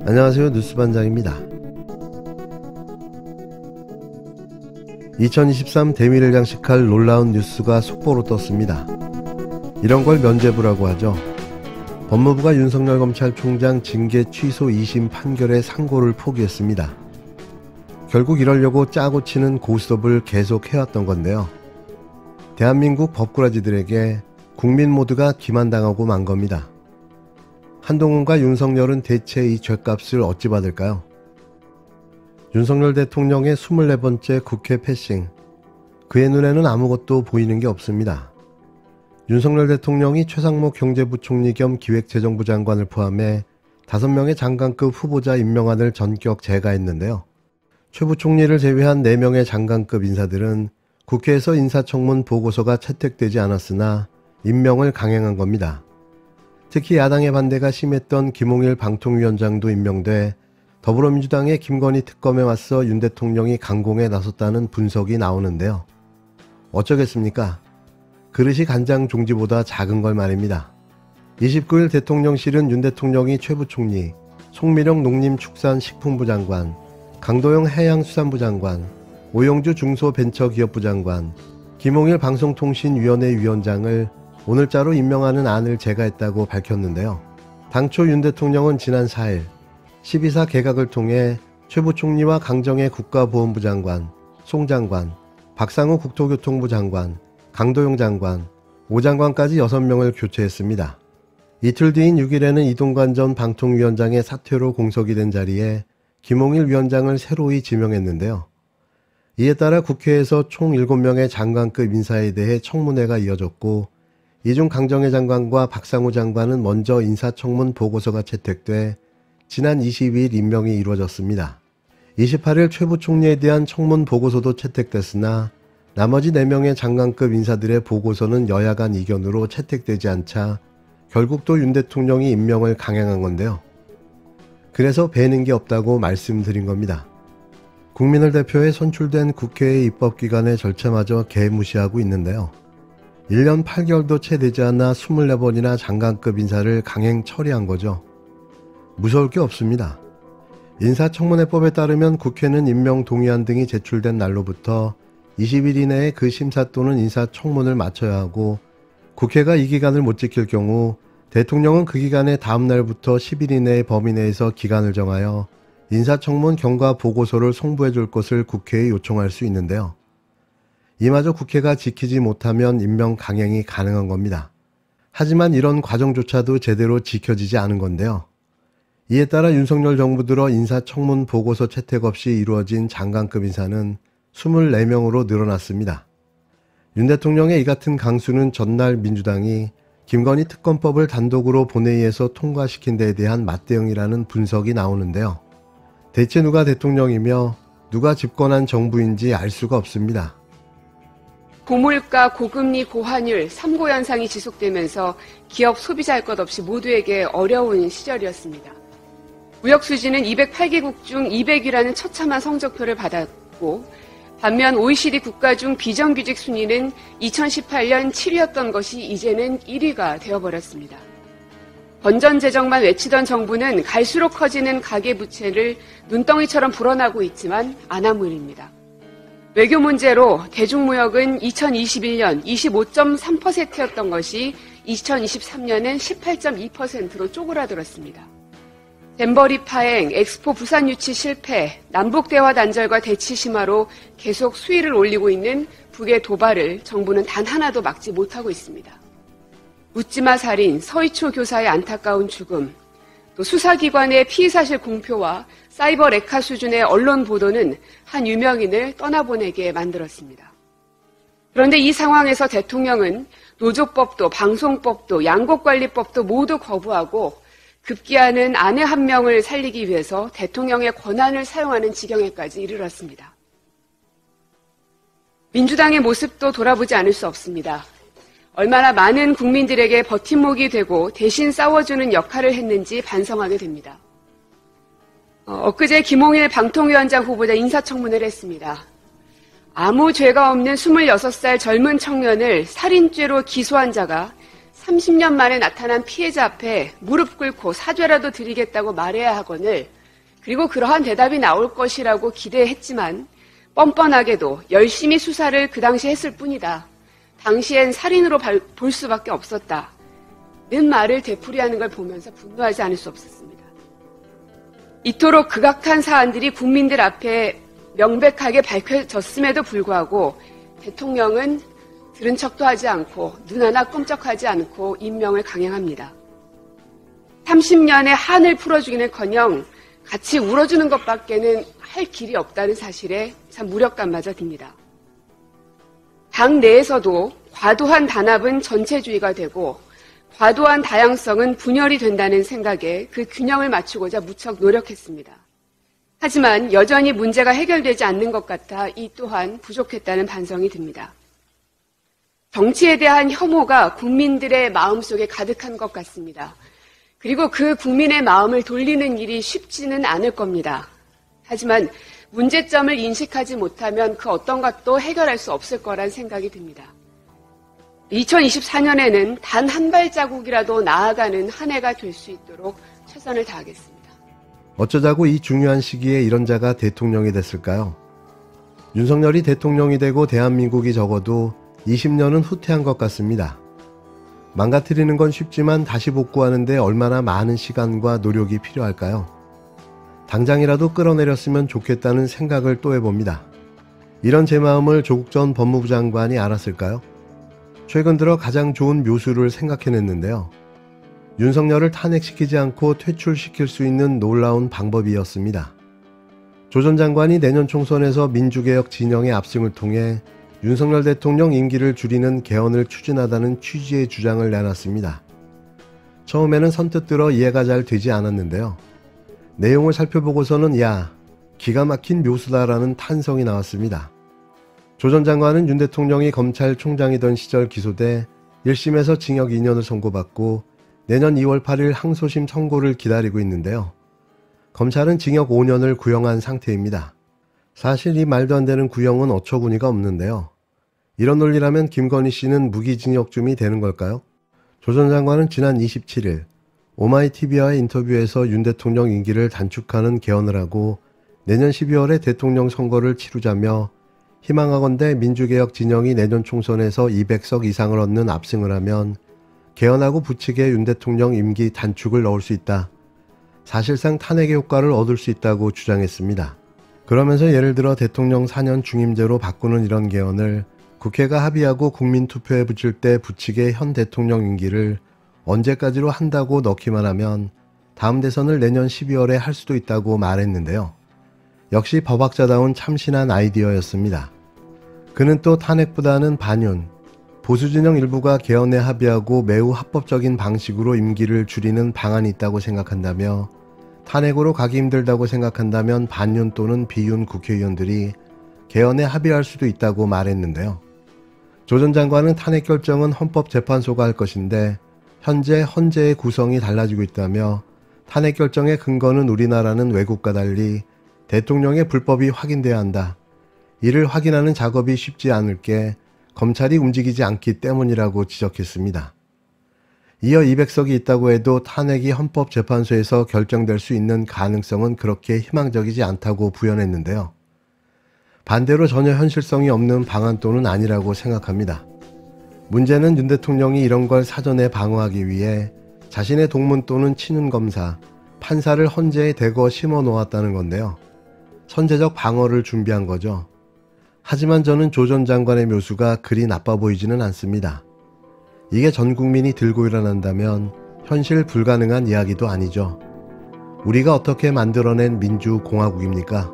안녕하세요. 뉴스반장입니다. 2023 대미를 장식할 놀라운 뉴스가 속보로 떴습니다. 이런 걸 면죄부라고 하죠. 법무부가 윤석열 검찰총장 징계 취소 2심 판결의 상고를 포기했습니다. 결국 이러려고 짜고 치는 고스톱을 계속 해왔던 건데요. 대한민국 법꾸라지들에게 국민 모두가 기만당하고 만 겁니다. 한동훈과 윤석열은 대체 이 죗값을 어찌 받을까요? 윤석열 대통령의 24번째 국회 패싱. 그의 눈에는 아무것도 보이는 게 없습니다. 윤석열 대통령이 최상목 경제부총리 겸 기획재정부 장관을 포함해 5명의 장관급 후보자 임명안을 전격 제거했는데요. 최 부총리를 제외한 4명의 장관급 인사들은 국회에서 인사청문 보고서가 채택되지 않았으나 임명을 강행한 겁니다. 특히 야당의 반대가 심했던 김홍일 방통위원장도 임명돼 더불어민주당의 김건희 특검에 맞서 윤 대통령이 강공에 나섰다는 분석이 나오는데요. 어쩌겠습니까? 그릇이 간장 종지보다 작은 걸 말입니다. 29일 대통령실은 윤 대통령이 최 부총리, 송미령 농림축산식품부 장관, 강도영 해양수산부 장관, 오영주 중소벤처기업부 장관, 김홍일 방송통신위원회 위원장을 오늘자로 임명하는 안을 제거했다고 밝혔는데요. 당초 윤 대통령은 지난 4일 12.4 개각을 통해 최 부총리와 강정혜 국가보훈부 장관, 송 장관, 박상우 국토교통부 장관, 강도영 장관, 오 장관까지 6명을 교체했습니다. 이틀 뒤인 6일에는 이동관 전 방통위원장의 사퇴로 공석이 된 자리에 김홍일 위원장을 새로이 지명했는데요. 이에 따라 국회에서 총 7명의 장관급 인사에 대해 청문회가 이어졌고 이 중 강정혜 장관과 박상우 장관은 먼저 인사청문 보고서가 채택돼 지난 22일 임명이 이루어졌습니다. 28일 최 부총리에 대한 청문 보고서도 채택됐으나 나머지 4명의 장관급 인사들의 보고서는 여야 간 이견으로 채택되지 않자 결국 또 윤 대통령이 임명을 강행한 건데요. 그래서 배는 게 없다고 말씀드린 겁니다. 국민을 대표해 선출된 국회의 입법기관의 절차마저 개무시하고 있는데요. 1년 8개월도 채 되지 않아 24번이나 장관급 인사를 강행 처리한 거죠. 무서울 게 없습니다. 인사청문회법에 따르면 국회는 임명 동의안 등이 제출된 날로부터 20일 이내에 그 심사 또는 인사청문을 마쳐야 하고 국회가 이 기간을 못 지킬 경우 대통령은 그 기간의 다음 날부터 10일 이내의 범위 내에서 기간을 정하여 인사청문 경과 보고서를 송부해 줄 것을 국회에 요청할 수 있는데요. 이마저 국회가 지키지 못하면 임명 강행이 가능한 겁니다. 하지만 이런 과정조차도 제대로 지켜지지 않은 건데요. 이에 따라 윤석열 정부 들어 인사청문 보고서 채택 없이 이루어진 장관급 인사는 24명으로 늘어났습니다. 윤 대통령의 이 같은 강수는 전날 민주당이 김건희 특검법을 단독으로 본회의에서 통과시킨 데에 대한 맞대응이라는 분석이 나오는데요. 대체 누가 대통령이며 누가 집권한 정부인지 알 수가 없습니다. 고물가, 고금리, 고환율, 3고 현상이 지속되면서 기업 소비자 할 것 없이 모두에게 어려운 시절이었습니다. 무역 수지는 208개국 중 200위라는 처참한 성적표를 받았고 반면 OECD 국가 중 비정규직 순위는 2018년 7위였던 것이 이제는 1위가 되어버렸습니다. 건전재정만 외치던 정부는 갈수록 커지는 가계부채를 눈덩이처럼 불어나고 있지만 안하무인입니다. 외교 문제로 대중무역은 2021년 25.3%였던 것이 2023년엔 18.2%로 쪼그라들었습니다. 잼버리 파행, 엑스포 부산 유치 실패, 남북대화 단절과 대치 심화로 계속 수위를 올리고 있는 북의 도발을 정부는 단 하나도 막지 못하고 있습니다. 묻지마 살인, 서희초 교사의 안타까운 죽음, 또 수사기관의 피의사실 공표와 사이버 레카 수준의 언론 보도는 한 유명인을 떠나보내게 만들었습니다. 그런데 이 상황에서 대통령은 노조법도 방송법도 양곡관리법도 모두 거부하고 급기야는 아내 한 명을 살리기 위해서 대통령의 권한을 사용하는 지경에까지 이르렀습니다. 민주당의 모습도 돌아보지 않을 수 없습니다. 얼마나 많은 국민들에게 버팀목이 되고 대신 싸워주는 역할을 했는지 반성하게 됩니다. 엊그제 김홍일 방통위원장 후보자 인사청문회를 했습니다. 아무 죄가 없는 26살 젊은 청년을 살인죄로 기소한 자가 30년 만에 나타난 피해자 앞에 무릎 꿇고 사죄라도 드리겠다고 말해야 하거늘, 그리고 그러한 대답이 나올 것이라고 기대했지만 뻔뻔하게도 열심히 수사를 그 당시 했을 뿐이다. 당시엔 살인으로 볼 수밖에 없었다. 는 말을 되풀이하는 걸 보면서 분노하지 않을 수 없었습니다. 이토록 극악한 사안들이 국민들 앞에 명백하게 밝혀졌음에도 불구하고 대통령은 들은 척도 하지 않고 눈 하나 끔찍하지 않고 임명을 강행합니다. 30년의 한을 풀어주기는커녕 같이 울어주는 것밖에는 할 길이 없다는 사실에 참 무력감마저 듭니다. 당 내에서도 과도한 단합은 전체주의가 되고 과도한 다양성은 분열이 된다는 생각에 그 균형을 맞추고자 무척 노력했습니다. 하지만 여전히 문제가 해결되지 않는 것 같아 이 또한 부족했다는 반성이 듭니다. 정치에 대한 혐오가 국민들의 마음속에 가득한 것 같습니다. 그리고 그 국민의 마음을 돌리는 일이 쉽지는 않을 겁니다. 하지만 문제점을 인식하지 못하면 그 어떤 것도 해결할 수 없을 거란 생각이 듭니다. 2024년에는 단 한 발자국이라도 나아가는 한 해가 될 수 있도록 최선을 다하겠습니다. 어쩌자고 이 중요한 시기에 이런 자가 대통령이 됐을까요? 윤석열이 대통령이 되고 대한민국이 적어도 20년은 후퇴한 것 같습니다. 망가뜨리는 건 쉽지만 다시 복구하는데 얼마나 많은 시간과 노력이 필요할까요? 당장이라도 끌어내렸으면 좋겠다는 생각을 또 해봅니다. 이런 제 마음을 조국 전 법무부 장관이 알았을까요? 최근 들어 가장 좋은 묘수를 생각해냈는데요. 윤석열을 탄핵시키지 않고 퇴출시킬 수 있는 놀라운 방법이었습니다. 조 전 장관이 내년 총선에서 민주개혁 진영의 압승을 통해 윤석열 대통령 임기를 줄이는 개헌을 추진하다는 취지의 주장을 내놨습니다. 처음에는 선뜻 들어 이해가 잘 되지 않았는데요. 내용을 살펴보고서는 야, 기가 막힌 묘수다라는 탄성이 나왔습니다. 조 전 장관은 윤 대통령이 검찰총장이던 시절 기소돼 1심에서 징역 2년을 선고받고 내년 2월 8일 항소심 선고를 기다리고 있는데요. 검찰은 징역 5년을 구형한 상태입니다. 사실 이 말도 안 되는 구형은 어처구니가 없는데요. 이런 논리라면 김건희 씨는 무기징역쯤이 되는 걸까요? 조 전 장관은 지난 27일 오마이TV와의 인터뷰에서 윤 대통령 임기를 단축하는 개헌을 하고 내년 12월에 대통령 선거를 치르자며 희망하건대 민주개혁 진영이 내년 총선에서 200석 이상을 얻는 압승을 하면 개헌하고 부칙에 윤 대통령 임기 단축을 넣을 수 있다. 사실상 탄핵의 효과를 얻을 수 있다고 주장했습니다. 그러면서 예를 들어 대통령 4년 중임제로 바꾸는 이런 개헌을 국회가 합의하고 국민투표에 붙일 때 부칙에 현 대통령 임기를 언제까지로 한다고 넣기만 하면 다음 대선을 내년 12월에 할 수도 있다고 말했는데요. 역시 법학자다운 참신한 아이디어였습니다. 그는 또 탄핵보다는 반윤, 보수진영 일부가 개헌에 합의하고 매우 합법적인 방식으로 임기를 줄이는 방안이 있다고 생각한다며 탄핵으로 가기 힘들다고 생각한다면 반윤 또는 비윤 국회의원들이 개헌에 합의할 수도 있다고 말했는데요. 조 전 장관은 탄핵 결정은 헌법재판소가 할 것인데 현재 헌재의 구성이 달라지고 있다며 탄핵 결정의 근거는 우리나라는 외국과 달리 대통령의 불법이 확인돼야 한다. 이를 확인하는 작업이 쉽지 않을 게 검찰이 움직이지 않기 때문이라고 지적했습니다. 이어 200석이 있다고 해도 탄핵이 헌법재판소에서 결정될 수 있는 가능성은 그렇게 희망적이지 않다고 부연했는데요. 반대로 전혀 현실성이 없는 방안 또는 아니라고 생각합니다. 문제는 윤 대통령이 이런 걸 사전에 방어하기 위해 자신의 동문 또는 친윤 검사, 판사를 헌재에 대거 심어 놓았다는 건데요. 선제적 방어를 준비한 거죠. 하지만 저는 조 전 장관의 묘수가 그리 나빠 보이지는 않습니다. 이게 전 국민이 들고 일어난다면 현실 불가능한 이야기도 아니죠. 우리가 어떻게 만들어낸 민주공화국입니까?